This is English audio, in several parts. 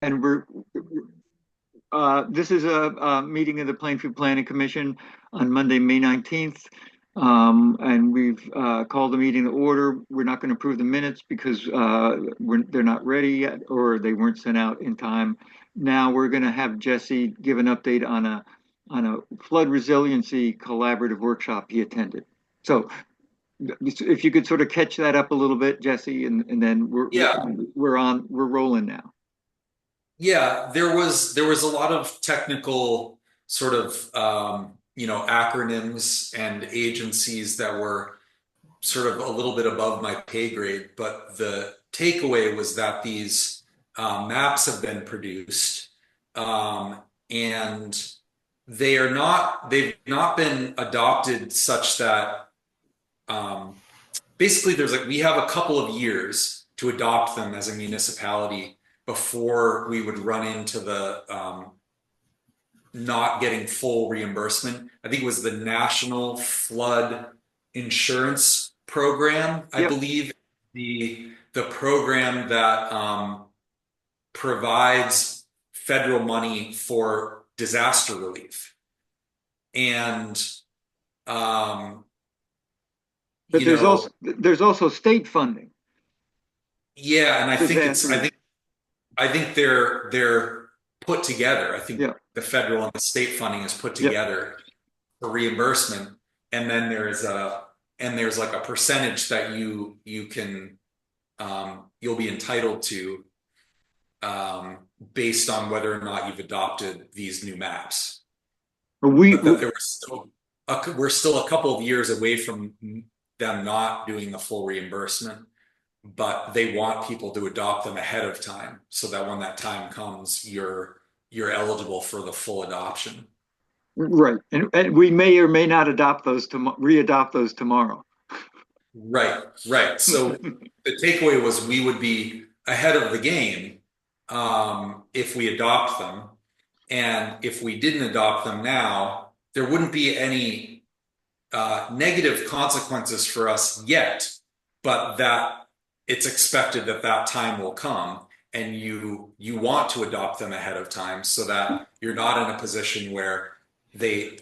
And this is a meeting of the Plainfield Planning Commission on Monday, May 19th. And we've called the meeting to order. We're not going to approve the minutes because they're not ready yet, or they weren't sent out in time. Now we're going to have Jesse give an update on a flood resiliency collaborative workshop he attended. So if you could sort of catch that up a little bit, Jesse, and then Yeah, we're rolling now. yeah. There was a lot of technical sort of acronyms and agencies that were sort of a little bit above my pay grade, but the takeaway was that these maps have been produced, and they've not been adopted such that basically there's like we have a couple of years to adopt them as a municipality before we would run into the not getting full reimbursement. I think it was the National Flood Insurance Program, I Yep. believe, the program that provides federal money for disaster relief. And um, But you know, there's also state funding. yeah, and Disaster. I think they're put together. I think Yeah. the federal and the state funding is put Yep. together for reimbursement, and then there's like a percentage that you can you'll be entitled to um, based on whether or not you've adopted these new maps. But we But that there was still we're still a couple of years away from them not doing the full reimbursement, but they want people to adopt them ahead of time so that when that time comes, you're eligible for the full adoption. right, and we may or may not readopt those tomorrow. Right, right. So the takeaway was we would be ahead of the game if we adopt them. And if we didn't adopt them now, there wouldn't be any negative consequences for us yet, but that it's expected that that time will come, and you want to adopt them ahead of time so that you're not in a position where they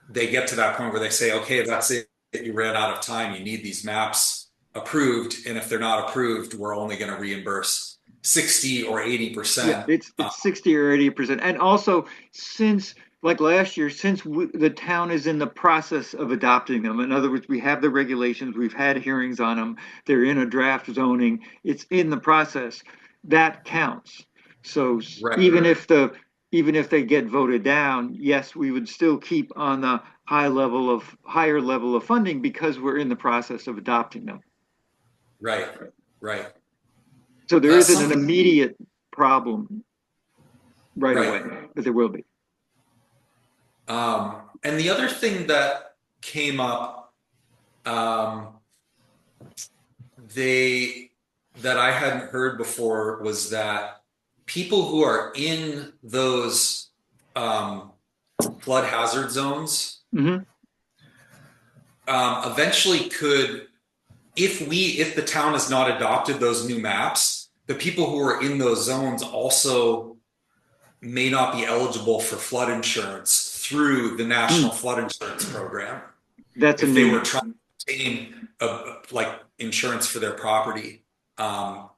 they get to that point where they say, okay, that's it, you ran out of time, you need these maps approved, and if they're not approved, we're only going to reimburse 60 or Yeah, 80%. it's 60 or 80%. And also, since like last year, since the town is in the process of adopting them, in other words, we have the regulations, we've had hearings on them, they're in a draft zoning, it's in the process, that counts. So Right, even if they get voted down, yes, we would still keep on the higher level of funding because we're in the process of adopting them. right, right. So there isn't an Something, immediate problem right right. away, but there will be. And the other thing that came up, um, they that I hadn't heard before was that people who are in those flood hazard zones Hmm. eventually could, if the town has not adopted those new maps, the people who are in those zones also may not be eligible for flood insurance through the National Mm, Flood Insurance Program that's a if they new were one. trying to obtain like insurance for their property. To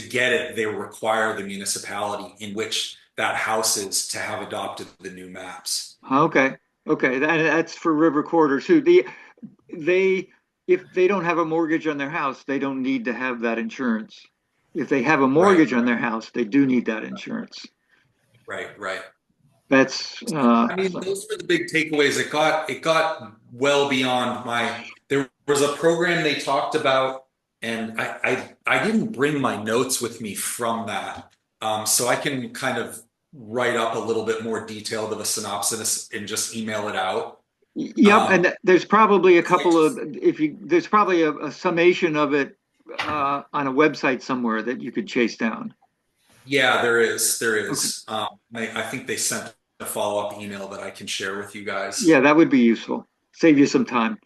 get it, they require the municipality in which that house is to have adopted the new maps. Okay. Okay. That's for River Corridor too. They, if they don't have a mortgage on their house, they don't need to have that insurance. If they have a Right, mortgage on their house, they do need that insurance. right, right. That's, I mean, those were the big takeaways. It got well beyond my. There was a program they talked about, and I didn't bring my notes with me from that, so I can kind of write up a little bit more detailed of a synopsis and just email it out. yep. Um, And there's probably a I couple of, just there's probably a summation of it on a website somewhere that you could chase down. Yeah, there Okay. is. I think they sent a follow-up email that I can share with you Yeah, guys. that would be useful. Save you some time.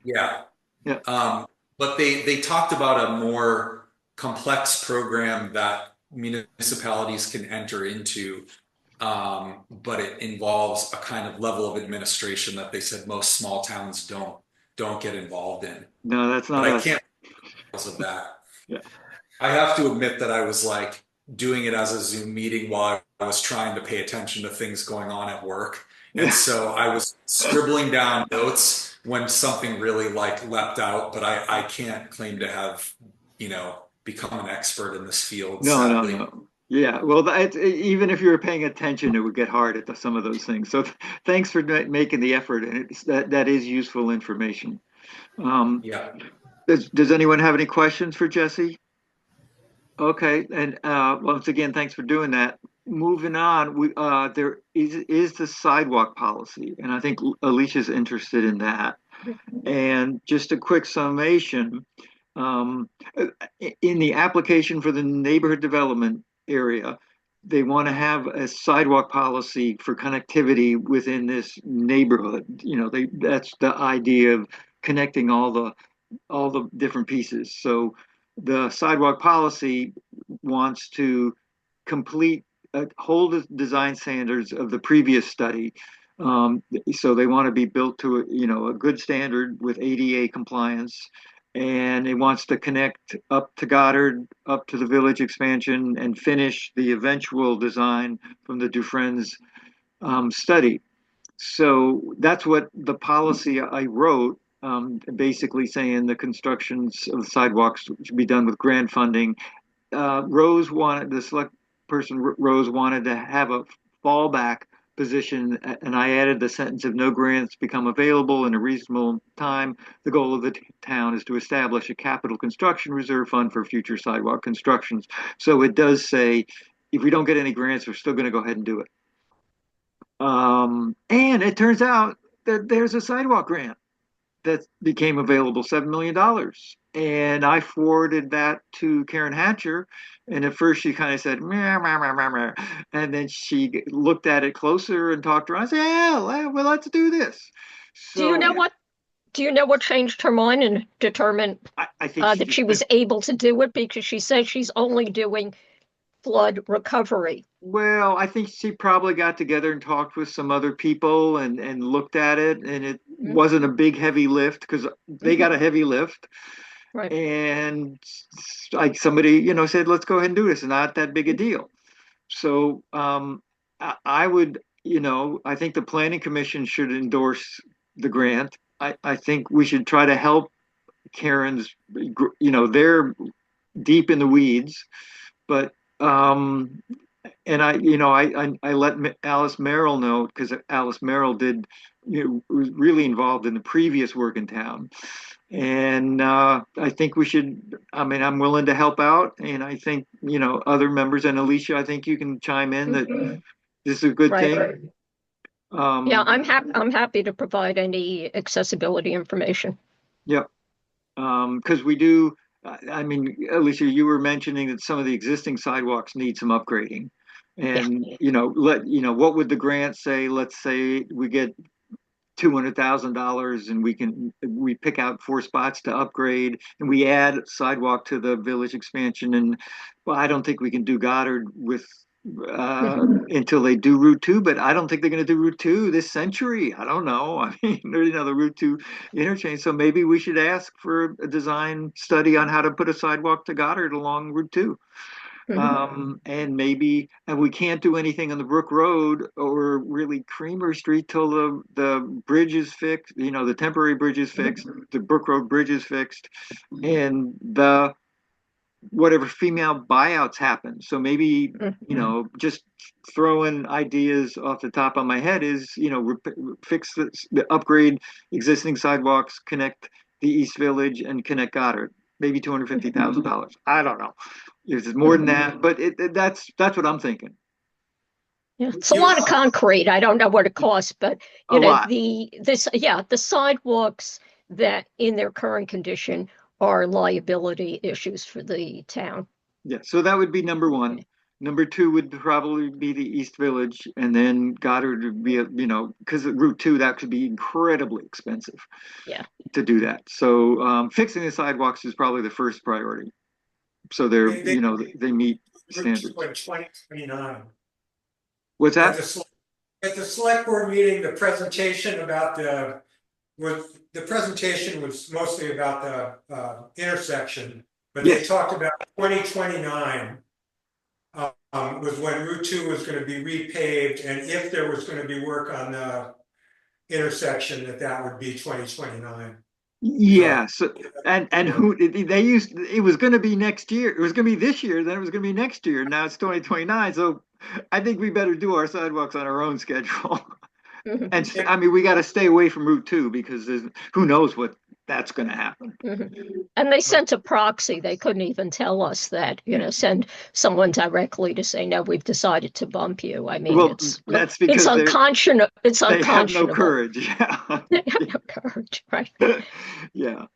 Yeah. Yeah. But they talked about a more complex program that municipalities can enter into, but it involves a kind of level of administration that they said most small towns don't get involved in. No, that's But not I us. can't because of that. Yeah. I have to admit that I was like doing it as a Zoom meeting while I was trying to pay attention to things going on at work. And Yeah. so I was scribbling down notes when something really like leapt out, but I can't claim to have, become an expert in this field, No, no, sadly. no. Yeah. Well, even if you were paying attention, it would get hard at some of those things. So thanks for making the effort. And that is useful information. Um, Yeah. does anyone have any questions for Jesse? Okay, and once again, thanks for doing that. Moving on, there is the sidewalk policy, and I think Alicia's interested in that. And just a quick summation, um, in the application for the neighborhood development area, they want to have a sidewalk policy for connectivity within this neighborhood. That's the idea of connecting all the different pieces. So the sidewalk policy wants to complete hold the design standards of the previous study. So they want to be built to a good standard with ADA compliance, and it wants to connect up to Goddard, up to the village expansion, and finish the eventual design from the Dufresne's study. So that's what the policy I wrote, basically saying the constructions of the sidewalks should be done with grant funding. The select person, Rose, wanted to have a fallback position, and I added the sentence: if no grants become available in a reasonable time, the goal of the town is to establish a capital construction reserve fund for future sidewalk constructions. So it does say, if we don't get any grants, we're still going to go ahead and do it. And it turns out that there's a sidewalk grant that became available, $7 million. And I forwarded that to Karen Hatcher. And at first she kind of said, meh, meh, meh, meh, meh. And then she looked at it closer and talked to her. I said, yeah, well, let's do this. Do you So know what do you know what changed her mind and determined I think that she was able to do it? Because she says she's only doing flood recovery. well, I think she probably got together and talked with some other people and looked at it, and it Mhm. wasn't a big heavy lift because they got a heavy lift. Right. And like somebody, said, let's go ahead and do this. It's not that big a deal. So I would, I think the planning commission should endorse the grant. I think we should try to help Karen's, they're deep in the weeds, but and I let Alice Merrill know, because Alice Merrill was really involved in the previous work in town. And I think we should, I mean, I'm willing to help out. And I think, other members, and Alicia, I think you can chime in that this is a good Right. thing. Yeah, I'm happy to provide any accessibility information. Yep. Because we do, I mean, Alicia, you were mentioning that some of the existing sidewalks need some upgrading. Yeah. And, what would the grant say? Let's say we get $200,000 and we pick out 4 spots to upgrade, and we add sidewalk to the village expansion. And well, I don't think we can do Goddard with until they do Route 2, but I don't think they're going to do Route 2 this century. I don't know. I mean, the Route 2 interchange. So maybe we should ask for a design study on how to put a sidewalk to Goddard along Route 2. And we can't do anything on the Brook Road or really Creamery Street till the bridge is fixed, the temporary bridge is fixed, the Brook Road bridge is fixed, and the whatever female buyouts happen. So maybe, just throwing ideas off the top of my head is, fix the upgrade existing sidewalks, connect the East Village and connect Goddard. Maybe $250,000. I don't know. It's more than that, but that's what I'm thinking. Yeah, it's a lot of concrete. I don't know what it costs, but A lot. the sidewalks that in their current condition are liability issues for the town. Yeah, so that would be number one. Number two would probably be the East Village, and then Goddard would be, because Route 2, that could be incredibly expensive. Yeah. To do that. So fixing the sidewalks is probably the first priority. So they meet standards. 2029. What's At that? at the select board meeting, the presentation about the presentation was mostly about the intersection, but they Yes. talked about 2029 was when Route 2 was going to be repaved, and if there was going to be work on the intersection, that would be 2029. Yeah, so and who they used it was going to be next year. It was going to be this year, then it was going to be next year. Now it's 2029. So I think we better do our sidewalks on our own schedule. Mhm, And I mean, we got to stay away from Route 2 because who knows what that's going to happen. mhm. And they sent a proxy. They couldn't even tell us that, send someone directly to say, no, we've decided to bump you. I mean, Well, it's that's because unconscionable. It's they have no unconscionable. courage. Yeah. They have no courage, right? Yeah.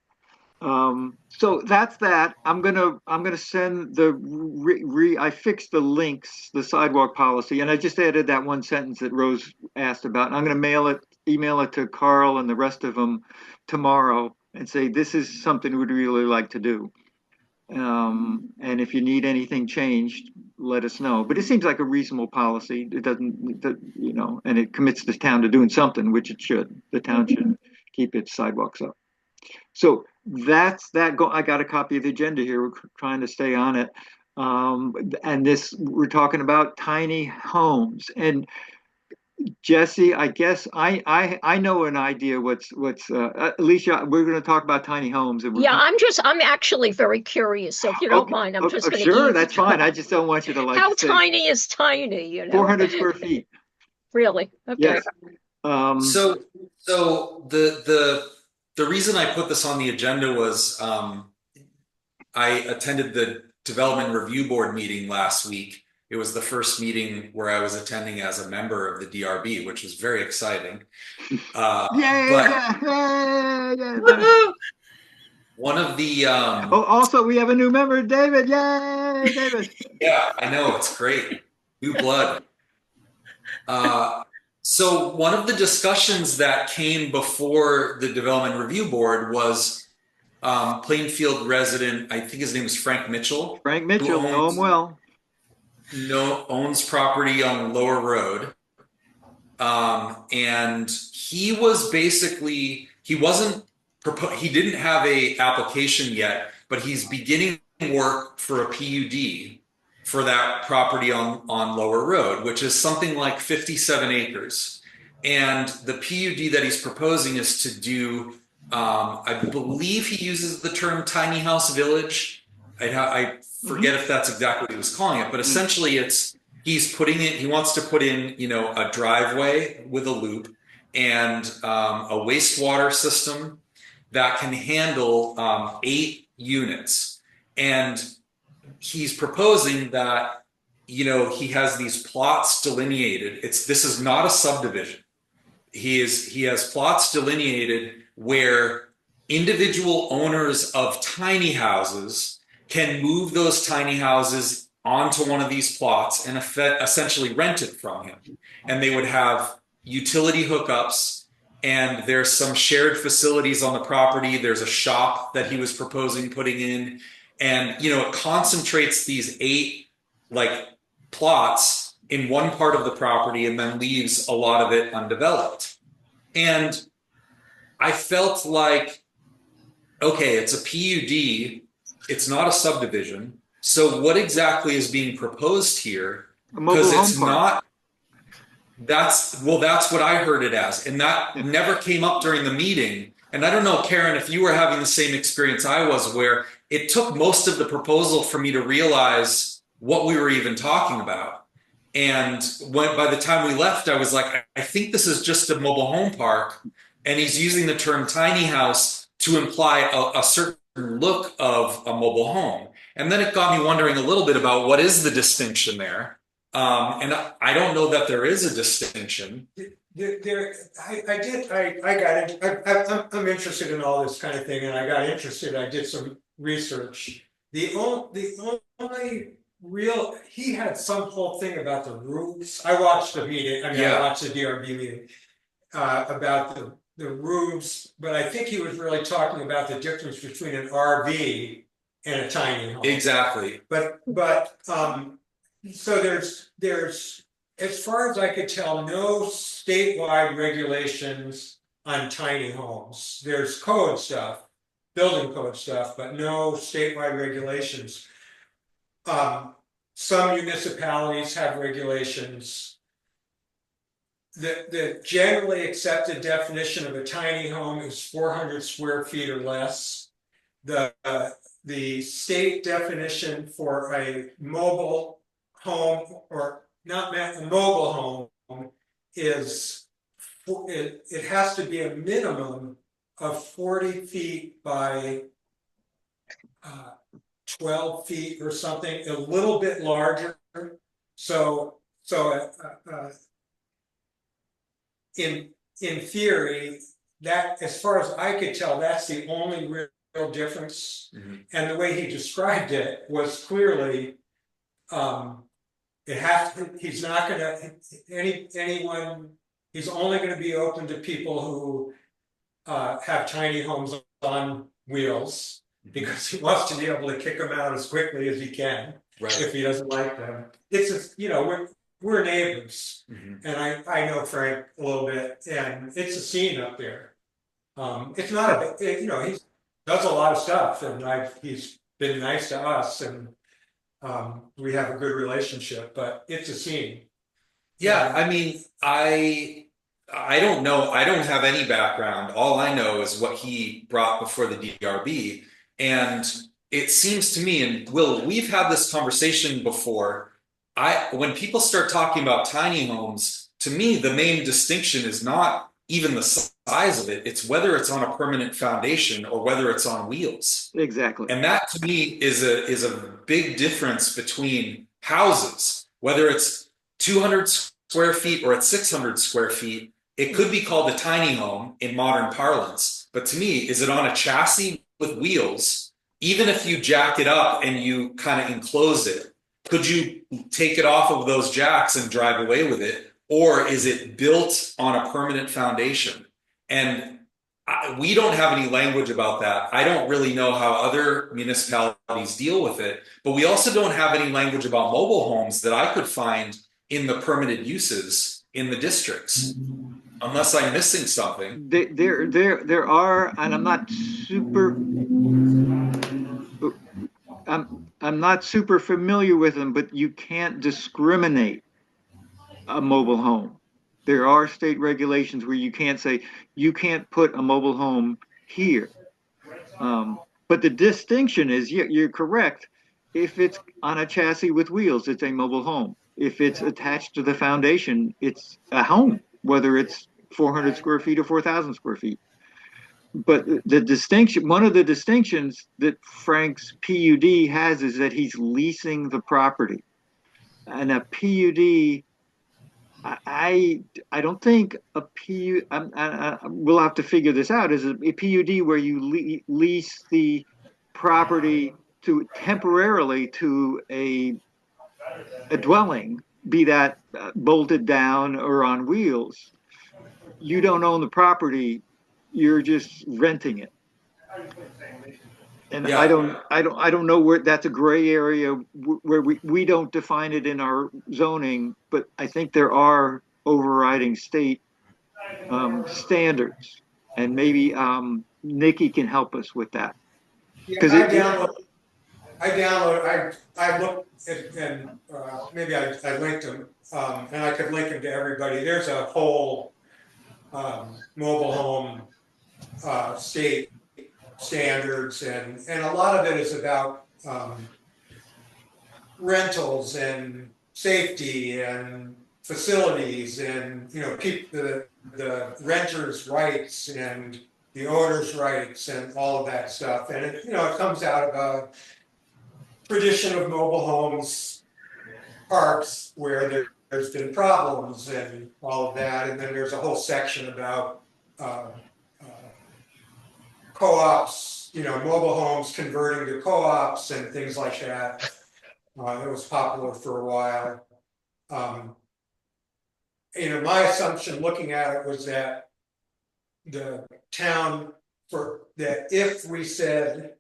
So that's that. I'm gonna send I fixed the links, the sidewalk policy, and I just added that one sentence that Rose asked about. And I'm gonna email it to Carl and the rest of them tomorrow and say this is something we'd really like to do. And if you need anything changed, let us know. But it seems like a reasonable policy. It doesn't, and it commits the town to doing something, which it should. The town should keep its sidewalks up. So that's that. I got a copy of the agenda here. We're trying to stay on it. And we're talking about tiny homes. And Jesse, I guess I know an idea what's Alicia, we're going to talk about tiny homes. And Yeah, I'm actually very curious. So if you don't mind, I'm just going to sure, that's fine. I just don't want you to How tiny is tiny, 400 square feet. Really? Okay. Yes. So the reason I put this on the agenda was I attended the Development Review Board meeting last week. It was the first meeting where I was attending as a member of the DRB, which was very exciting. One of the also we have a new member, David. Yay, David! Yeah, I know, it's great. New blood. So one of the discussions that came before the Development Review Board was Plainfield resident, I think his name is Frank Mitchell. Frank Mitchell, know him well. Owns property on Lower Road. And he was basically, he didn't have a application yet, but he's beginning work for a PUD for that property on Lower Road, which is something like 57 acres. And the PUD that he's proposing is to do, I believe he uses the term tiny house village. I forget if that's exactly what he was calling it, but essentially he wants to put in, a driveway with a loop and a wastewater system that can handle 8 units. And he's proposing that, he has these plots delineated. This is not a subdivision. He has plots delineated where individual owners of tiny houses can move those tiny houses onto one of these plots and essentially rent it from him. And they would have utility hookups, and there's some shared facilities on the property. There's a shop that he was proposing putting in. And, it concentrates these 8 plots in one part of the property and then leaves a lot of it undeveloped. And I felt like, okay, it's a PUD, it's not a subdivision. So what exactly is being proposed here? Because it's not, that's what I heard it as. And that never came up during the meeting. And I don't know, Karen, if you were having the same experience I was, where it took most of the proposal for me to realize what we were even talking about. And by the time we left, I was like, I think this is just a mobile home park. And he's using the term tiny house to imply a certain look of a mobile home. And then it got me wondering a little bit about what is the distinction there. And I don't know that there is a distinction. I'm interested in all this kind of thing, and I got interested. I did some research. The only real, he had some whole thing about the roofs. I watched the meeting. I watched the DRB meeting about the roofs, but I think he was really talking about the difference between an RV and a tiny home. Exactly. But So there's, as far as I could tell, no statewide regulations on tiny homes. There's code stuff, building code stuff, but no statewide regulations. Some municipalities have regulations. The generally accepted definition of a tiny home is 400 square feet or less. The state definition for a mobile home, or not a mobile home, is it has to be a minimum of 40 feet by 12 feet or something, a little bit larger. So in theory, that, as far as I could tell, that's the only real difference. And the way he described it was clearly, it has to, he's not gonna, anyone, he's only gonna be open to people who have tiny homes on wheels, because he wants to be able to kick them out as quickly as he can, Right. if he doesn't like them. It's just, you know, we're neighbors, and I know Frank a little bit, and it's a scene up there. It's not you know, he does a lot of stuff, and he's been nice to us, and we have a good relationship, but it's a scene. Yeah, I mean, I don't know. I don't have any background. All I know is what he brought before the DRB. And it seems to me, and Will, we've had this conversation before. When people start talking about tiny homes, to me, the main distinction is not even the size of it. It's whether it's on a permanent foundation or whether it's on wheels. Exactly. And that to me is a big difference between houses, whether it's 200 square feet or it's 600 square feet. It could be called a tiny home in modern parlance, but to me, is it on a chassis with wheels? Even if you jack it up and you kind of enclose it, could you take it off of those jacks and drive away with it? Or is it built on a permanent foundation? And we don't have any language about that. I don't really know how other municipalities deal with it, but we also don't have any language about mobile homes that I could find in the permitted uses in the districts, unless I'm missing something. There are, and I'm not super familiar with them, but you can't discriminate a mobile home. There are state regulations where you can't say you can't put a mobile home here. But the distinction is, you're correct. If it's on a chassis with wheels, it's a mobile home. If it's attached to the foundation, it's a home, whether it's 400 square feet or 4,000 square feet. But the distinction, one of the distinctions that Frank's PUD has is that he's leasing the property. And a PUD, I don't think a PUD, we'll have to figure this out, is a PUD where you lease the property to temporarily to a dwelling, be that bolted down or on wheels. You don't own the property, you're just renting it. And Yeah. I don't know where, that's a gray area where we don't define it in our zoning, but I think there are overriding state standards, and maybe Nikki can help us with that. Because I looked at, and maybe I linked them, and I could link them to everybody. There's a whole mobile home state standards, and a lot of it is about rentals and safety and facilities, and you know, keep the renters' rights and the owner's rights and all of that stuff. And it, you know, it comes out about tradition of mobile homes parks where there's been problems and all of that. And then there's a whole section about co-ops, you know, mobile homes converting to co-ops and things like that. It was popular for a while. You know, my assumption looking at it was that the town, for that, if we said,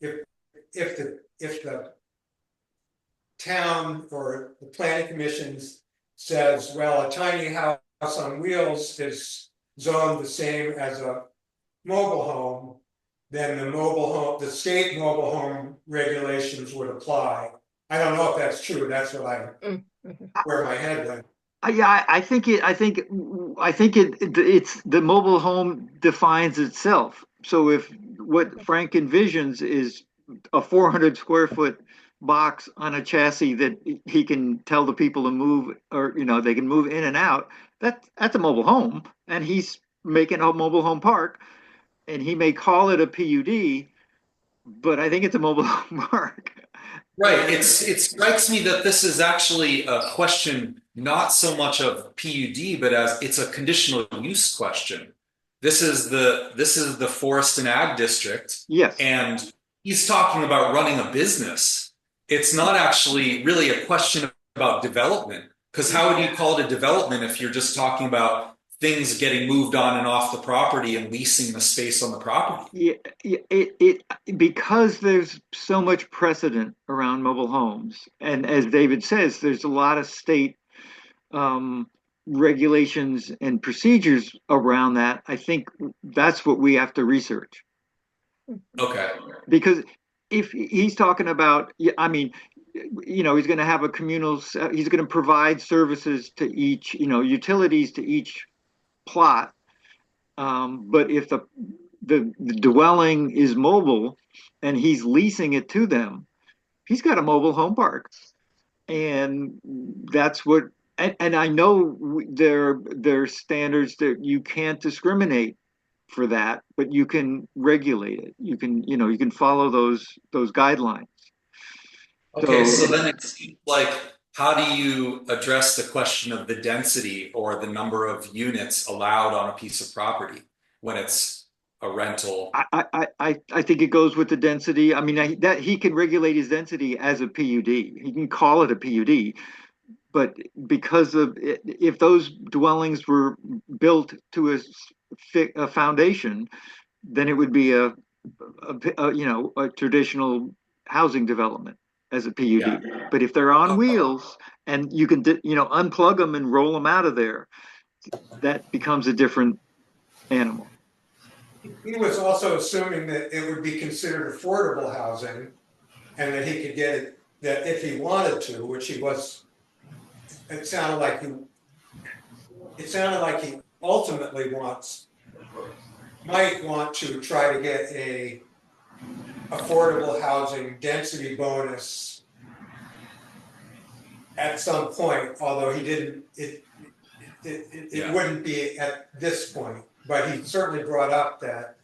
if the town or the planning commission says, well, a tiny house on wheels is zoned the same as a mobile home, then the state mobile home regulations would apply. I don't know if that's true. That's what where my head went. Yeah, it's the mobile home defines itself. So if what Frank envisions is a 400 square foot box on a chassis that he can tell the people to move, or they can move in and out, that's a mobile home, and he's making a mobile home park, and he may call it a PUD, but I think it's a mobile home park. Right. It strikes me that this is actually a question not so much of PUD, but as it's a conditional use question. This is the forest and ag district. Yes. And he's talking about running a business. It's not actually really a question about development, because how would you call it a development if you're just talking about things getting moved on and off the property and leasing the space on the property? Yeah, because there's so much precedent around mobile homes, and as David says, there's a lot of state regulations and procedures around that. I think that's what we have to research. Okay. Because if he's talking about, I mean, he's going to have a communal, he's going to provide services to each, utilities to each plot. But if the dwelling is mobile and he's leasing it to them, he's got a mobile home park. And that's what, and I know there are standards that you can't discriminate for that, but you can regulate it. You can follow those guidelines. Okay, so then it seems like, how do you address the question of the density or the number of units allowed on a piece of property when it's a rental? I think it goes with the density. I mean, that he can regulate his density as a PUD. He can call it a PUD, but because of if those dwellings were built to a foundation, then it would be a traditional housing development as a PUD. Yeah. But if they're on wheels and you can unplug them and roll them out of there, that becomes a different animal. He was also assuming that it would be considered affordable housing, and that he could get it, that if he wanted to, which he was, it sounded like he ultimately might want to try to get a affordable housing density bonus at some point, although he didn't, it wouldn't be at this point, but he certainly brought up that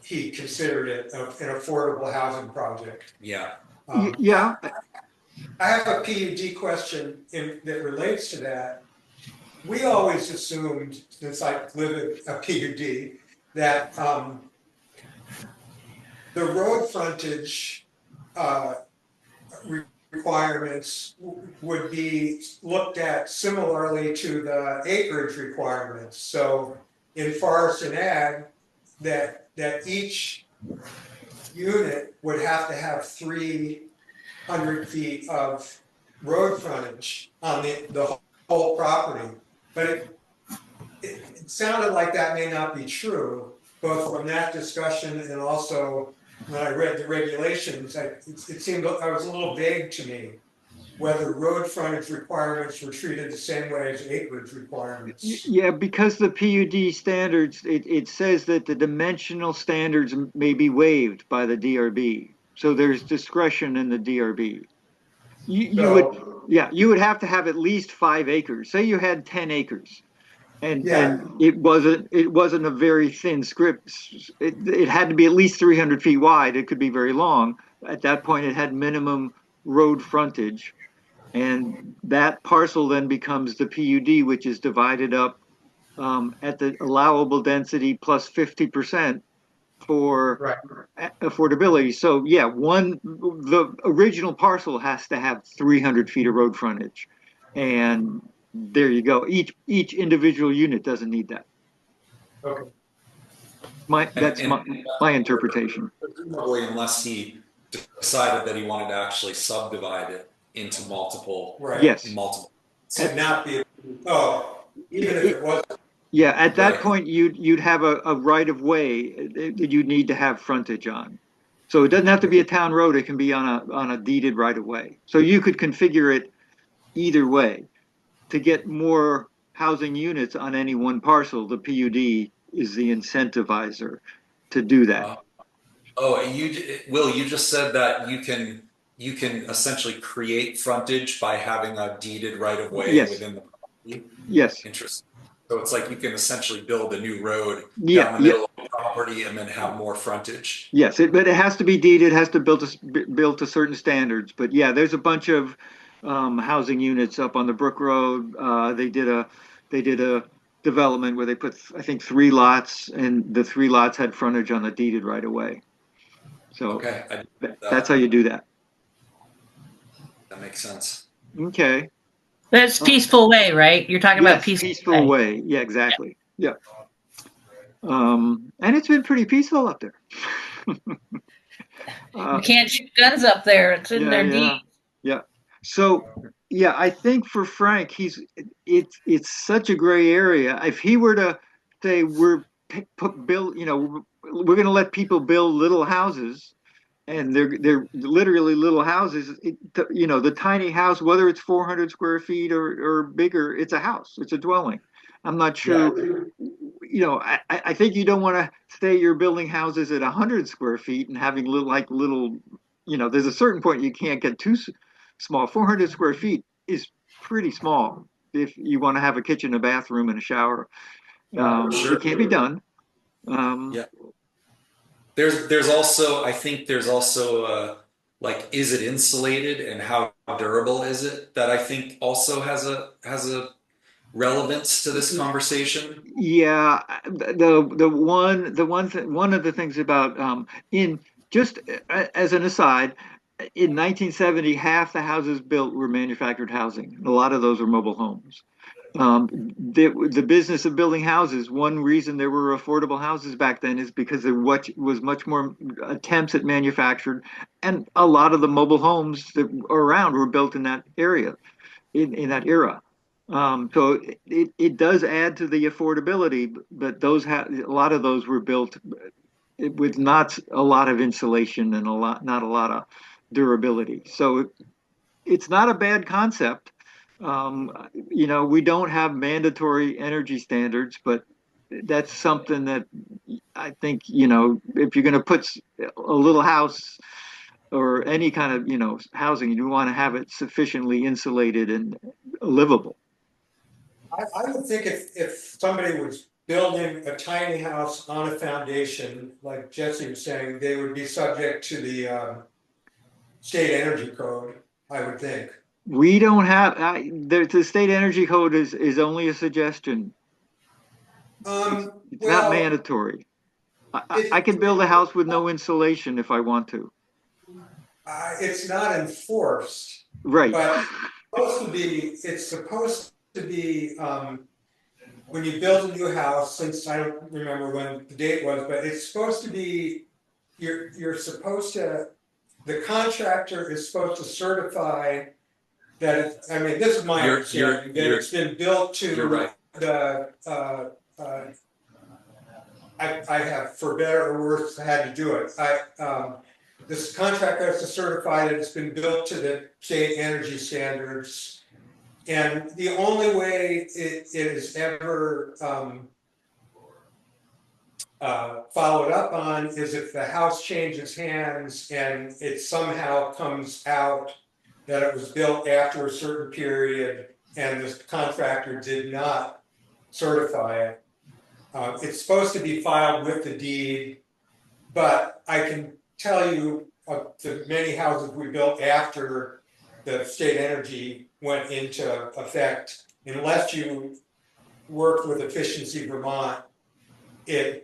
he considered it an affordable housing project. Yeah. Yeah. I have a PUD question that relates to that. We always assumed, since I live in a PUD, that the road frontage requirements would be looked at similarly to the acreage requirements. So in forest and ag, that each unit would have to have 300 feet of road frontage on the whole property. But it sounded like that may not be true, both from that discussion and also when I read the regulations. It seemed I was a little vague to me whether road frontage requirements were treated the same way as acreage requirements. Yeah, because the PUD standards, it says that the dimensional standards may be waived by the DRB. So there's discretion in the DRB. You would have to have at least 5 acres. Say you had 10 acres. And it wasn't a very thin script. It had to be at least 300 feet wide. It could be very long. At that point, it had minimum road frontage. And that parcel then becomes the PUD, which is divided up at the allowable density plus 50% for affordability. So yeah, the original parcel has to have 300 feet of road frontage. And there you go. Each individual unit doesn't need that. Okay. That's my interpretation. Presumably, unless he decided that he wanted to actually subdivide it, into multiple, Right. Yes. multiple. To not be, oh, even if it was, Yeah, at that Right. point, you'd have a right of way that you need to have frontage on. So it doesn't have to be a town road, it can be on a deeded right of way. So you could configure it either way. To get more housing units on any one parcel, the PUD is the incentivizer to do that. Oh, Will, you just said that you can essentially create frontage by having a deeded right of way Yes, within the property. yes, Interesting. So it's like you can essentially build a new road yeah, down the yeah, middle of the property and then have more frontage. yes. But it has to be deeded, it has to built to certain standards. But yeah, there's a bunch of housing units up on the Brook Road. They did a development where they put, I think, 3 lots, and the 3 lots had frontage on the deeded right of way. So Okay, I didn't know that's how that. you do that. That makes sense. Okay. That's Peaceful Way, right? You're talking about Yes, Peaceful peaceful Way. way. Yeah, exactly. Yeah. And it's been pretty peaceful up there. You can't shoot guns up there. It's in Yeah, their yeah, deed. yeah. So, yeah, I think for Frank, it's such a gray area. If he were to say build, we're going to let people build little houses, and they're literally little houses. The tiny house, whether it's 400 square feet or bigger, it's a house. It's a dwelling. I'm not Yeah. sure. I think you don't want to say you're building houses at 100 square feet and having little. There's a certain point you can't get too small. 400 square feet is pretty small if you want to have a kitchen, a bathroom, and a shower. Sure. It can't be done. Yeah. There's also, I think there's also like, is it insulated and how durable is it, that I think also has a relevance to this conversation. Yeah, one of the things about in just as an aside, in 1970, half the houses built were manufactured housing. A lot of those were mobile homes. The business of building houses, one reason there were affordable houses back then is because there was much more attempts at manufactured, and a lot of the mobile homes that are around were built in that area, in that era. So it does add to the affordability, but a lot of those were built with not a lot of insulation and not a lot of durability. So it's not a bad concept. We don't have mandatory energy standards, but that's something that I think, if you're going to put a little house or any kind of, housing, you want to have it sufficiently insulated and livable. I would think if somebody was building a tiny house on a foundation, like Jesse was saying, they would be subject to the state energy code, I would think. We don't have, the state energy code is only a suggestion. It's not Well, mandatory. I can build a house with no insulation if I want to. it's not enforced, Right. but it's supposed to be, when you build a new house, since I don't remember when the date was, but it's supposed to be, you're supposed to, the contractor is supposed to certify that this is my understanding, that it's been built to You're right. the, I have, for better or worse, had to do it. This contractor has to certify that it's been built to the state energy standards. And the only way it is ever followed up on is if the house changes hands and it somehow comes out that it was built after a certain period and the contractor did not certify it. It's supposed to be filed with the deed, but I can tell you the many houses we built after the state energy went into effect, unless you worked with Efficiency Vermont, I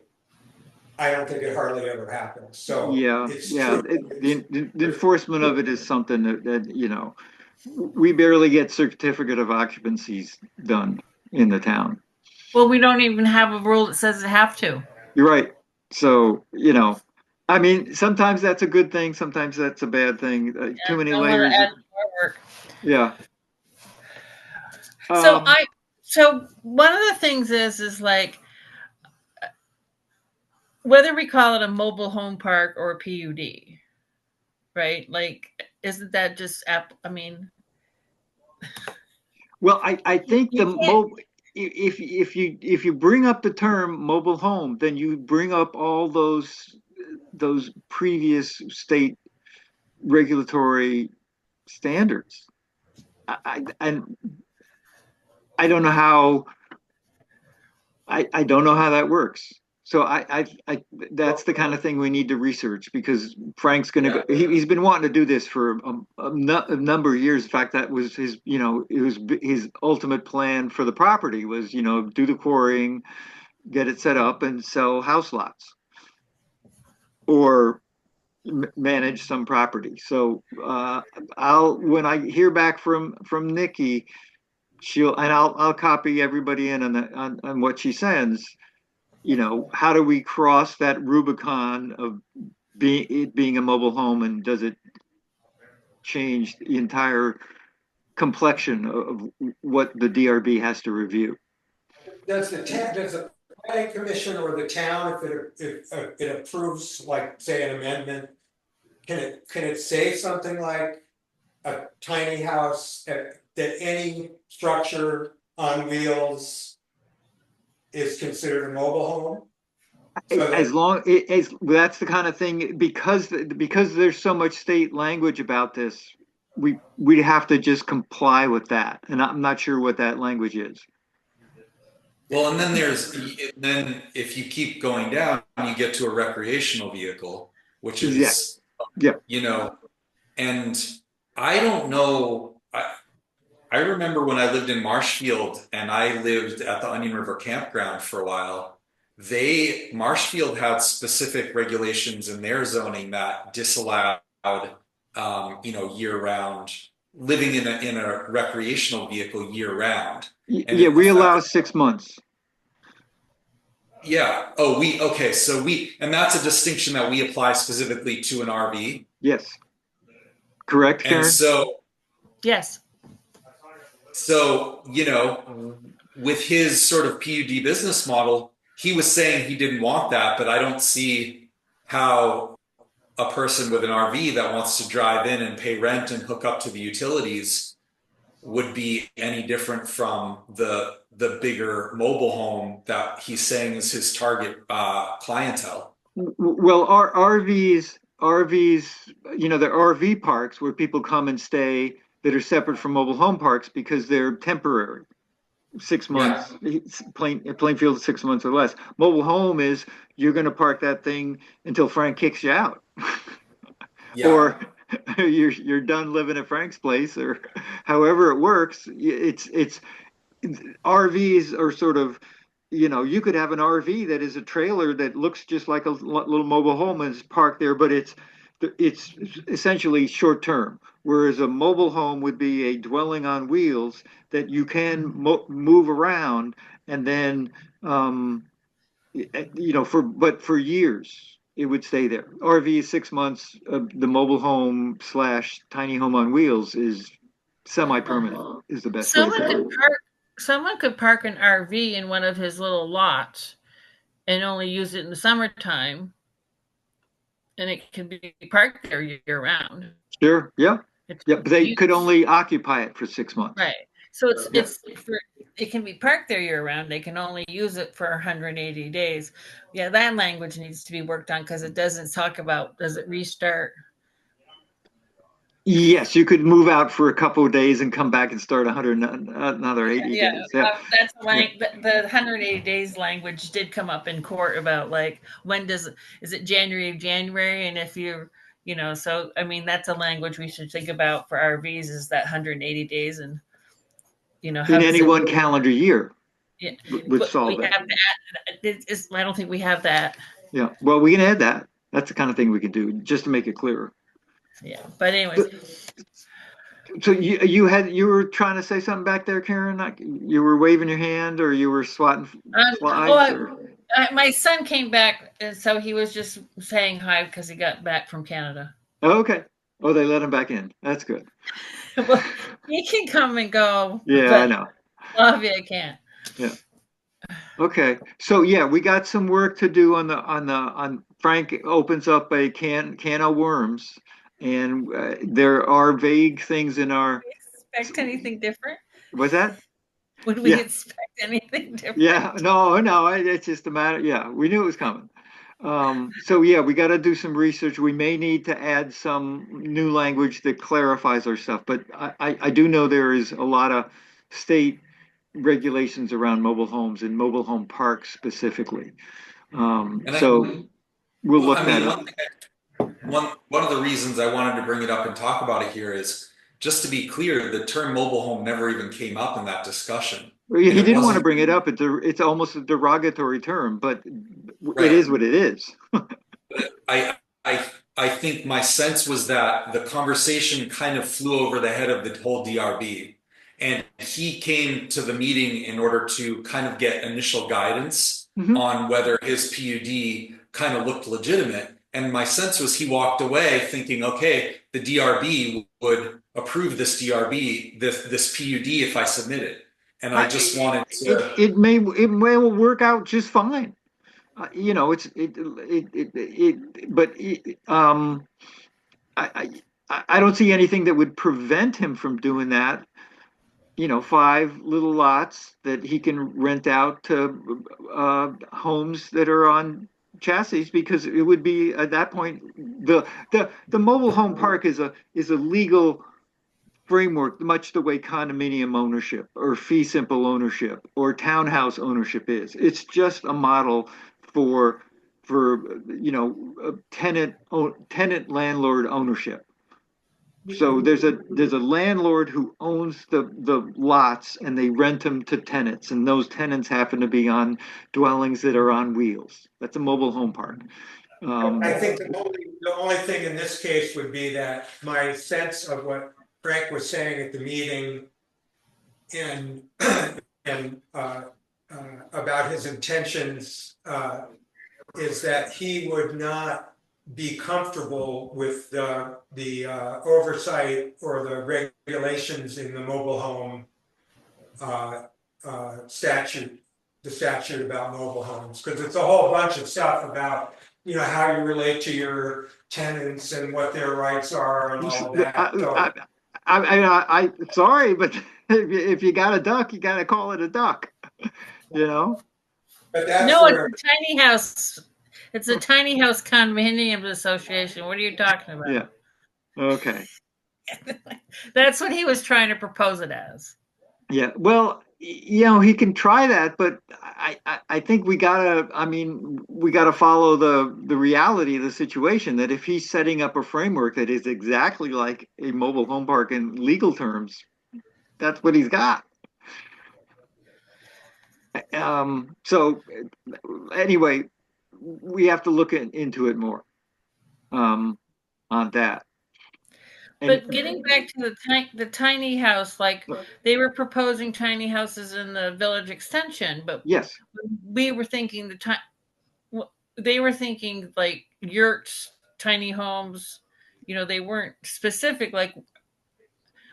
don't think it hardly ever happens. So Yeah, it's yeah. true. The enforcement of it is something that we barely get certificate of occupancies done in the town. Well, we don't even have a rule that says it have to. You're right. So, I mean, sometimes that's a good thing, sometimes that's a bad thing. Too many Don't wanna layers. add more work. Yeah. So Um, so one of the things is like whether we call it a mobile home park or a PUD, right? Like, isn't that just I mean, well, I think you can't. if you bring up the term mobile home, then you bring up all those previous state regulatory standards. And I don't know how I don't know how that works. So that's the kind of thing we need to research because Frank's going to go. He's been wanting to do this for a number of years. In fact, that was his, it was his ultimate plan for the property was, do the quarrying, get it set up, and sell house lots or manage some property. So when I hear back from Nikki, I'll copy everybody in on what she sends. How do we cross that Rubicon of it being a mobile home, and does it change the entire complexion of what the DRB has to review? Does the planning commission or the town, if it approves, like, say, an amendment, can it say something like a tiny house, that any structure on wheels is considered a mobile home? As long as that's the kind of thing, because there's so much state language about this, we have to just comply with that, and I'm not sure what that language is. Well, and then if you keep going down, you get to a recreational vehicle, which is, Yeah. And I don't know. I remember when I lived in Marshfield and I lived at the Onion River Campground for a while. Marshfield had specific regulations in their zoning that disallowed, year-round living in a recreational vehicle year-round. Yeah, we allow 6 months. Yeah. Oh, okay. So and that's a distinction that we apply specifically to an RV. Yes. Correct, Karen? And so, Yes. with his sort of PUD business model, he was saying he didn't want that, but I don't see how a person with an RV that wants to drive in and pay rent and hook up to the utilities would be any different from the bigger mobile home that he's saying is his target clientele. Well, our RVs, there are RV parks where people come and stay that are separate from mobile home parks because they're temporary. 6 months, Plainfield is 6 months or less. Mobile home is you're going to park that thing until Frank kicks you out, or you're done living at Frank's place, or however it works. It's RVs are sort of, you could have an RV that is a trailer that looks just like a little mobile home and is parked there, but it's essentially short term. Whereas a mobile home would be a dwelling on wheels that you can move around, and then, for years it would stay there. RV is 6 months. The mobile home / tiny home on wheels is semi-permanent. Is the best way to put it. Someone could park an RV in one of his little lots and only use it in the summertime, and it can be parked there year round. Sure. Yeah. But they could only occupy it for 6 months. Right. So it can be parked there year round. They can only use it for 180 days. Yeah, that language needs to be worked on because it doesn't talk about does it restart. Yes, you could move out for a couple of days and come back and start another 80 days. Yeah. That's the 180 days language did come up in court about like is it January, and if you're so I mean that's a language we should think about for RVs is that 180 days, and in any one calendar year. Yeah, would solve we that. have that. I don't think we have that. Yeah, well, we can add that. That's the kind of thing we could do just to make it clearer. Yeah, but anyways. So you were trying to say something back there, Karen? You were waving your hand, or you were swatting slides? My son came back, and so he was just saying hi because he got back from Canada. Okay. Oh, they let him back in. That's good. Well, he can come and go, Yeah, I but know. Flavia can't. Yeah. Okay. So yeah, we got some work to do on Frank opens up a can of worms, and there are vague things in our. Expect anything different? Was that? Would we Yeah. expect anything different? Yeah. No. It's just a matter. Yeah, we knew it was coming. So yeah, we got to do some research. We may need to add some new language that clarifies our stuff, but I do know there is a lot of state regulations around mobile homes and mobile home parks specifically. And So we'll look I that mean, up. one of the reasons I wanted to bring it up and talk about it here is just to be clear, the term mobile home never even came up in that discussion. He And it didn't want to wasn't bring it up. It's almost a derogatory term, but it is right. what it is. I I think my sense was that the conversation kind of flew over the head of the whole DRB. And he came to the meeting in order to kind of get initial guidance Mhm. on whether his PUD kind of looked legitimate. And my sense was he walked away thinking, okay, the DRB would approve this DRB, this PUD if I submit it. And I just wanted to, It may work out just fine. You know, but I, I don't see anything that would prevent him from doing that. You know, 5 little lots that he can rent out to homes that are on chassis, because it would be at that point the mobile home park is a legal framework, much the way condominium ownership or fee simple ownership or townhouse ownership is. It's just a model for tenant landlord ownership. So there's a landlord who owns the lots and they rent them to tenants, and those tenants happen to be on dwellings that are on wheels. That's a mobile home park. I think the only thing in this case would be that my sense of what Frank was saying at the meeting and and about his intentions is that he would not be comfortable with the oversight or the regulations in the mobile home statute, the statute about mobile homes, because it's a whole bunch of stuff about, you know, how you relate to your tenants and what their rights are and all of that. So, Sorry, but if you got a duck, you got to call it a duck. You know. but that's No, where, it's a tiny house. It's a tiny house condominium association. What are you talking about? Yeah. Okay. That's what he was trying to propose it as. Yeah. Well, you know, he can try that, but I think we gotta follow the reality of the situation, that if he's setting up a framework that is exactly like a mobile home park in legal terms, that's what he's got. So anyway, we have to look into it more on that. But getting back to the tiny house, like they were proposing tiny houses in the village extension, but yes, we were thinking they were thinking like yurts, tiny homes. You know, they weren't specific. Like,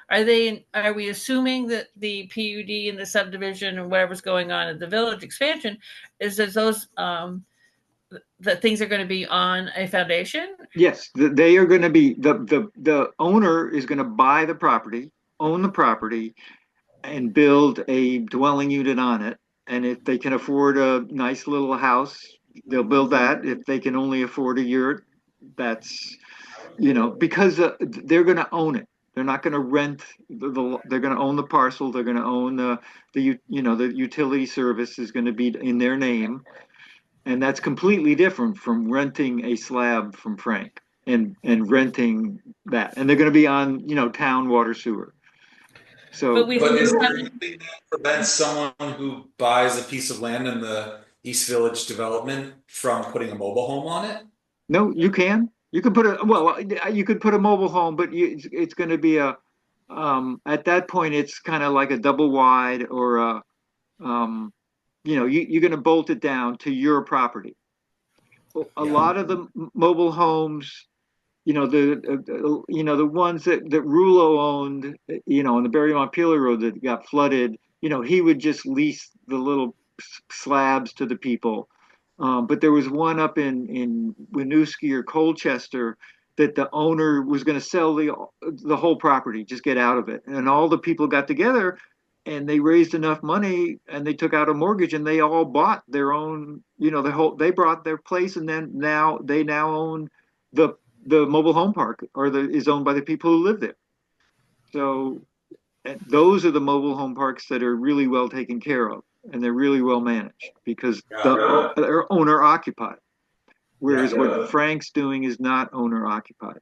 are we assuming that the PUD and the subdivision and whatever's going on at the village expansion is that those that things are going to be on a foundation? yes, they are going to be the owner is going to buy the property, own the property, and build a dwelling unit on it. And if they can afford a nice little house, they'll build that. If they can only afford a yurt, that's, you know, because they're going to own it. They're not going to rent they're going to own the parcel. They're going to own the utility service is going to be in their name. And that's completely different from renting a slab from Frank and renting that. And they're going to be on, you know, town water sewer. So, But we but is still there have anything that prevents someone who buys a piece of land in the East Village development from putting a mobile home on it? no, you can. You can put you could put a mobile home, but it's going to be at that point, it's kind of like a double wide or you're going to bolt it down to your property. A lot of the mobile homes, the ones that Rulo owned, on the Barry Montpelier Road that got flooded, he would just lease the little slabs to the people. But there was one up in Winooski or Colchester that the owner was going to sell the whole property, just get out of it. And all the people got together and they raised enough money and they took out a mortgage and they all bought their own, they brought their place, and then they now own the mobile home park, or is owned by the people who live there. So those are the mobile home parks that are really well taken care of, and they're really well managed because they're owner occupied. Whereas what Frank's doing is not owner occupied.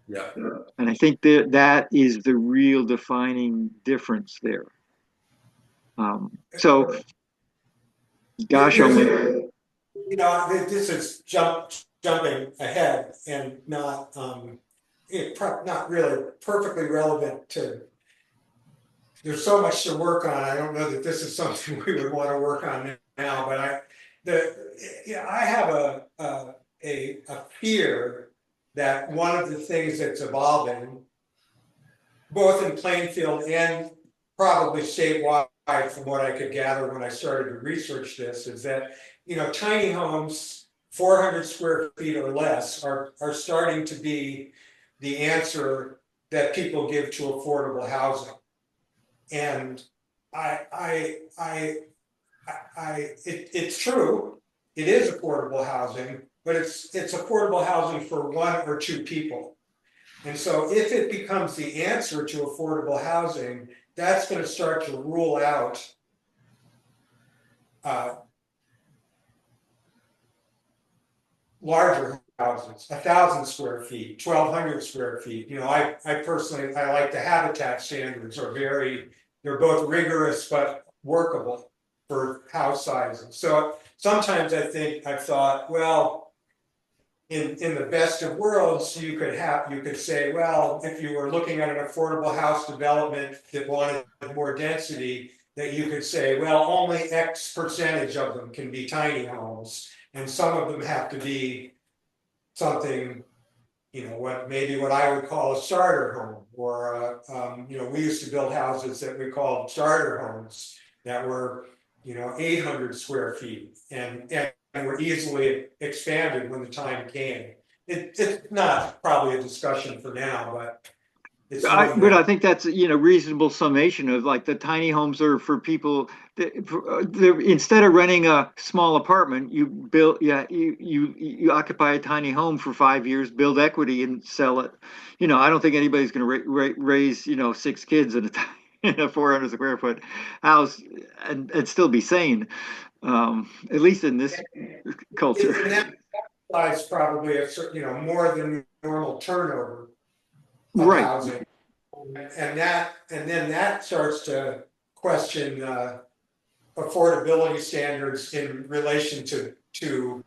Yeah. And I think that is the real defining difference there. So, gosh, this is jumping ahead and not not really perfectly relevant to. There's so much to work on. I don't know that this is something we would want to work on now, but I have a fear that one of the things that's evolving, both in Plainfield and probably statewide, from what I could gather when I started to research this, is that tiny homes, 400 square feet or less, are starting to be the answer that people give to affordable housing. And it's true, it is affordable housing, but it's affordable housing for one or two people. And so if it becomes the answer to affordable housing, that's going to start to rule out larger houses, 1,000 square feet, 1,200 square feet. I personally, I like the habitat standards they're both rigorous but workable for house sizes. So sometimes I've thought, well, in the best of worlds, you could say, well, if you were looking at an affordable house development that wanted more density, that you could say, well, only X percentage of them can be tiny homes, and some of them have to be something, what I would call a starter home, or we used to build houses that we called starter homes that were 800 square feet and were easily expanded when the time came. It's not probably a discussion for now, but I think that's reasonable summation of, like, the tiny homes are for people that instead of renting a small apartment, you occupy a tiny home for 5 years, build equity, and sell it. I don't think anybody's going to raise 6 kids in a 400 square foot house and still be sane, at least in this culture. And that implies probably more than normal turnover of Right. housing, and then that starts to question affordability standards in relation to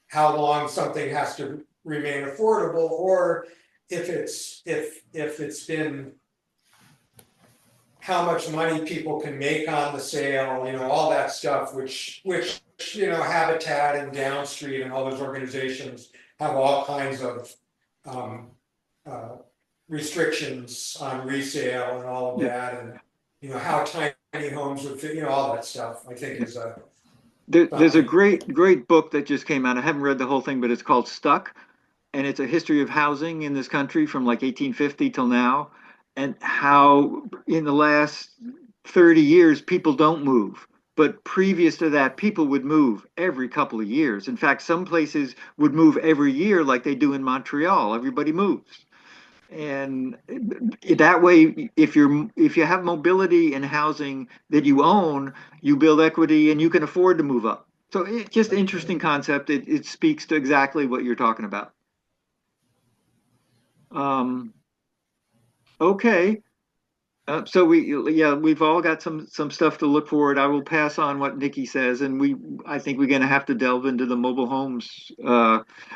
how long something has to remain affordable, or if it's been how much money people can make on the sale, all that stuff, which Habitat and Downstreet and all those organizations have all kinds of restrictions on resale and all of that, and how tiny homes would fit, all that stuff, I think is there's a great book that just came out. I haven't read the whole thing, but it's called Stuck, and it's a history of housing in this country from like 1850 till now, and how in the last 30 years people don't move. But previous to that, people would move every couple of years. In fact, some places would move every year, like they do in Montreal. Everybody moves. And that way, if you have mobility in housing that you own, you build equity and you can afford to move up. So it's just an interesting concept. It speaks to exactly what you're talking about. Okay. So we've all got some stuff to look forward. I will pass on what Nikki says, and I think we're going to have to delve into the mobile homes,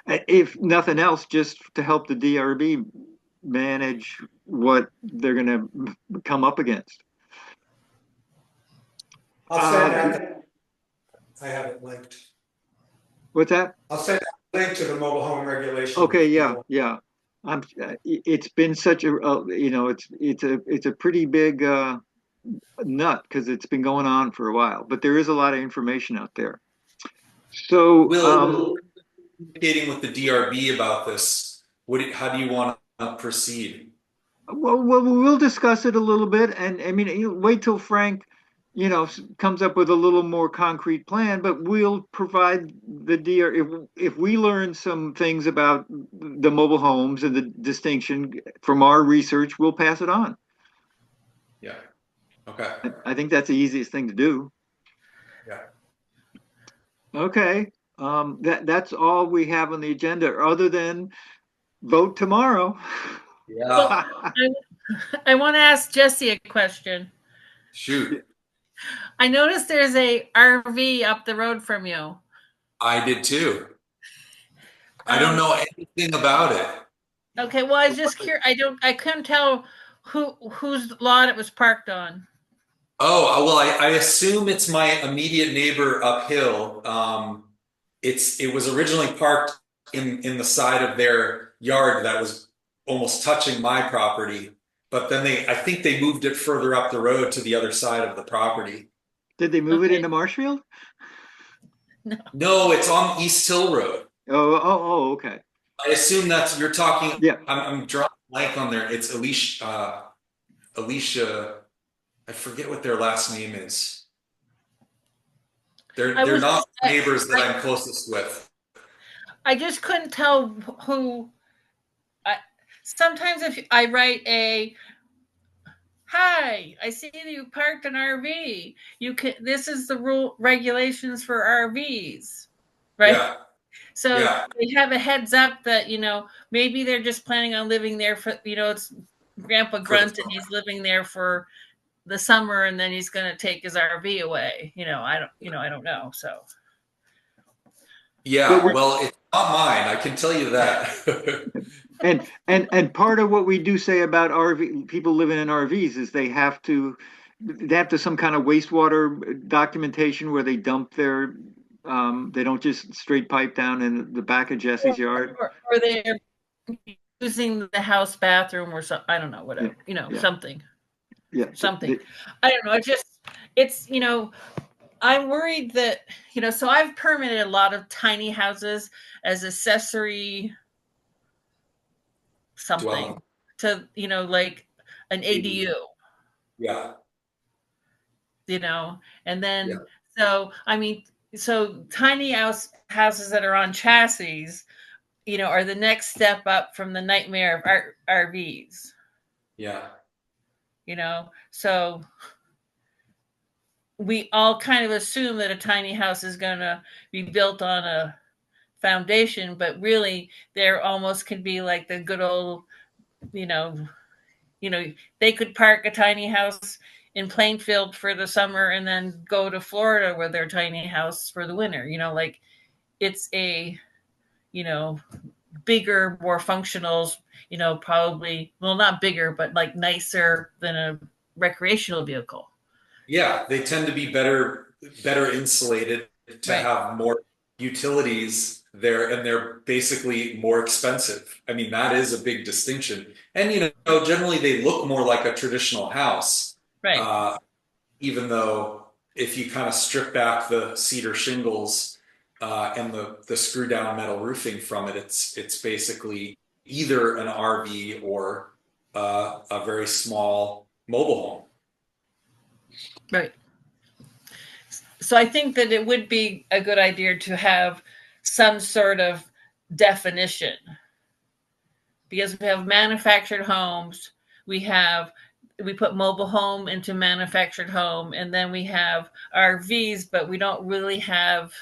if nothing else, just to help the DRB manage what they're going to come up against. I'll send out I have it linked. What's that? I'll send a link to the mobile home regulation. Okay, yeah. It's been such a, you know, it's a pretty big nut because it's been going on for a while, but there is a lot of information out there. So, Will communicating with the DRB about this, how do you want to proceed? well, we'll discuss it a little bit, and I mean, wait till Frank, you know, comes up with a little more concrete plan. But we'll provide the DR if we learn some things about the mobile homes and the distinction from our research, we'll pass it on. Yeah. Okay. I think that's the easiest thing to do. Yeah. Okay, that's all we have on the agenda, other than vote tomorrow. Yeah. I want to ask Jesse a question. Shoot. I noticed there's a RV up the road from you. I did too. I don't know anything about it. Okay, well, I was just curious. I couldn't tell whose lot it was parked on. Oh, well, I assume it's my immediate neighbor uphill. It was originally parked in the side of their yard that was almost touching my property, but then I think they moved it further up the road to the other side of the property. Did they move it Okay. into Marshfield? No, it's on East Hill Road. Oh, okay. I assume you're talking. Yeah. I'm drawing a blank on there. It's Alicia. I forget what their last name is. They're not neighbors that I'm closest with. I just couldn't tell who. Sometimes if I write hi, I see that you parked an RV. This is the regulations for RVs, right? Yeah. So Yeah. they have a heads up that, maybe they're just planning on living there for, it's Grandpa Grunt and he's living there for the summer and then he's going to take his RV away. I don't know. So. Yeah, well, it's not mine. I can tell you that. And part of what we do say about people living in RVs is they have to some kind of wastewater documentation where they dump their they don't just straight pipe down in the back of Jesse's yard. Or they're using the house bathroom or something. I don't know, whatever, something. Yeah. Something. I don't know. It's I'm worried that, so I've permitted a lot of tiny houses as accessory something to, like an ADU. Yeah. And then, so tiny houses that are on chassis, are the next step up from the nightmare of RVs. Yeah. So we all kind of assume that a tiny house is going to be built on a foundation, but really there almost could be like the good old, they could park a tiny house in Plainfield for the summer and then go to Florida with their tiny house for the winter, like it's a, bigger, more functional, probably, well, not bigger, but like nicer than a recreational vehicle. Yeah, they tend to be better insulated to have more utilities there, and they're basically more expensive. I mean, that is a big distinction. And generally they look more like a traditional house. Right. Even though if you kind of strip back the cedar shingles and the screw down metal roofing from it, it's basically either an RV or a very small mobile home. Right. So I think that it would be a good idea to have some sort of definition, because we have manufactured homes, we put mobile home into manufactured home, and then we have RVs, but we don't really have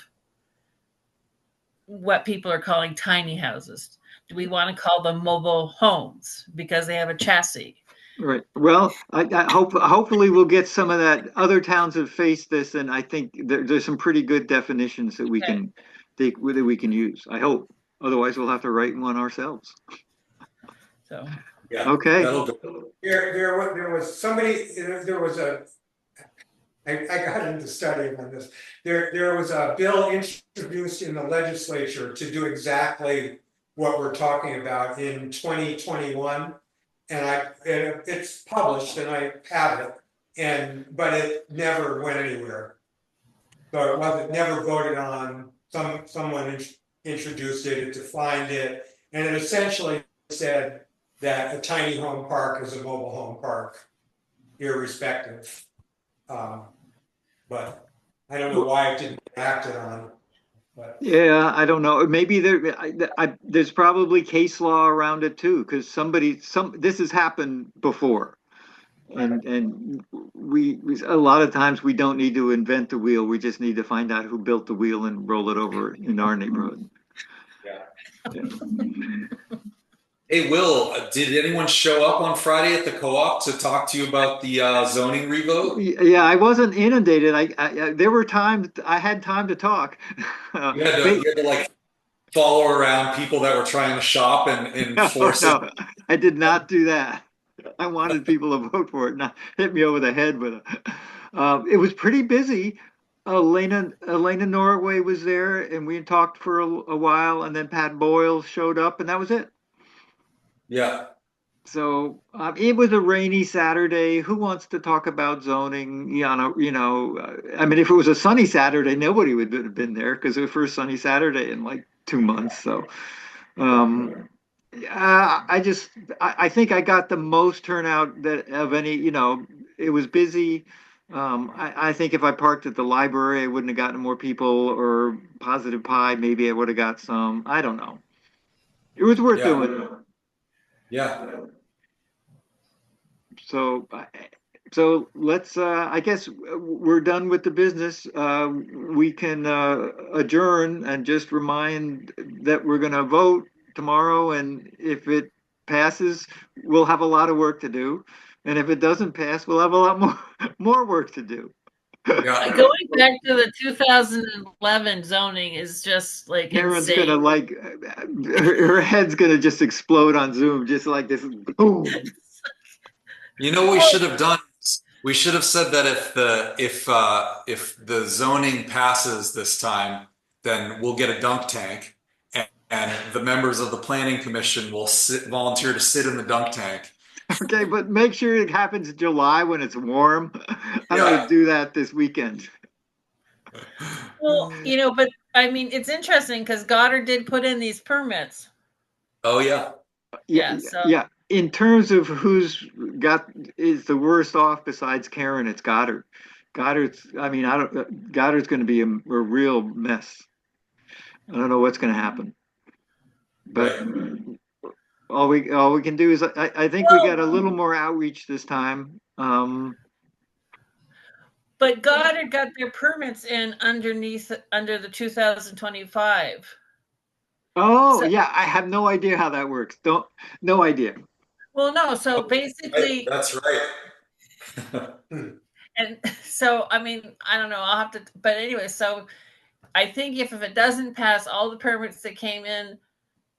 what people are calling tiny houses. Do we want to call them mobile homes because they have a chassis? Right. Well, I hopefully we'll get some of that. Other towns have faced this, and I think there's some pretty good definitions that we can use. I hope. Otherwise, we'll have to write one ourselves. So. Yeah. Okay. There was somebody. There was I got into studying on this. There was a bill introduced in the legislature to do exactly what we're talking about in 2021. And it's published and I have it, but it never went anywhere. So it wasn't, never voted on, someone introduced it, it defined it, and it essentially said that a tiny home park is a mobile home park, irrespective. But I don't know why it didn't get acted on, but. Yeah, I don't know. Maybe there's probably case law around it too, because this has happened before. And we a lot of times we don't need to invent the wheel. We just need to find out who built the wheel and roll it over in our neighborhood. Yeah. Hey, Will, did anyone show up on Friday at the co-op to talk to you about the zoning revote? Yeah, I wasn't inundated. There were times I had time to talk. You had to like follow around people that were trying to shop and force no, I did not do that. I wanted people to vote for it, not hit me over the head with it. It was pretty busy. Elena Norway was there, and we talked for a while, and then Pat Boyle showed up, and that was it. Yeah. So it was a rainy Saturday. Who wants to talk about zoning? I mean, if it was a sunny Saturday, nobody would have been there because it was the first sunny Saturday in like 2 months. So I think I got the most turnout of any. It was busy. I think if I parked at the library, I wouldn't have gotten more people, or Positive Pie, maybe I would have got some. I don't know. It was worth doing. Yeah. So let's, I guess we're done with the business. We can adjourn and just remind that we're going to vote tomorrow. And if it passes, we'll have a lot of work to do. And if it doesn't pass, we'll have a lot more work to do. Yeah. Going back to the 2011 zoning is just like Karen's insane. gonna her head's gonna just explode on Zoom, just like this. Boom. You know what we should have done? We should have said that if the zoning passes this time, then we'll get a dunk tank, and the members of the planning commission will volunteer to sit in the dunk tank. Okay, but make sure it happens in July when it's warm. I'm gonna do that this weekend. Well, but I mean, it's interesting because Goddard did put in these permits. Oh yeah. Yeah. Yeah. In terms of who's is the worst off besides Karen, it's Goddard. Goddard's going to be a real mess. I don't know what's going to happen. But all we can do is I think we got a little more outreach this time. But Goddard got their permits in under the 2025. Oh, yeah, I have no idea how that works. No idea. Well, no, so basically that's right. And so I mean, I don't know, I'll have to, but anyway, so I think if it doesn't pass, all the permits that came in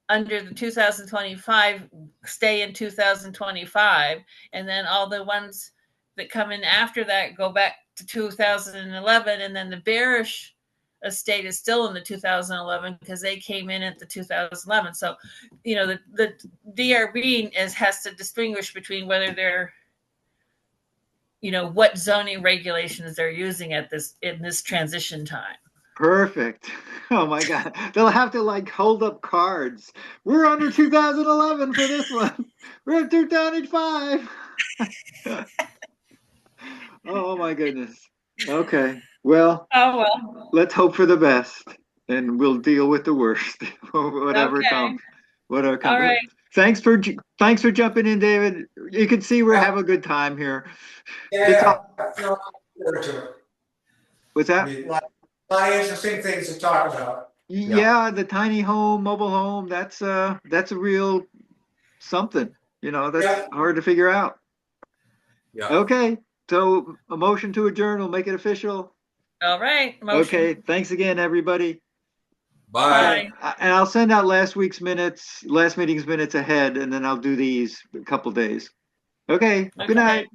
under the 2025 stay in 2025, and then all the ones that come in after that go back to 2011, and then the Barish estate is still in the 2011 because they came in at the 2011. So, the DRB has to distinguish between whether they're, what zoning regulations they're using in this transition time. Perfect. Oh my God. They'll have to hold up cards. We're under 2011 for this one. We're at 2005. Oh my goodness. Okay. Well, let's hope for the best, and we'll deal with the worst, whatever comes. Whatever comes. All right. Thanks for jumping in, David. You can see we're having a good time here. Yeah. What's that? A lot of interesting things to talk about. Yeah, the tiny home, mobile home. That's a real something. That's hard to figure out. Yeah. Okay. So a motion to adjourn will make it official. All right. Motion. Okay. Thanks again, everybody. Bye. And I'll send out last meeting's minutes ahead, and then I'll do these a couple days. Okay. Good night.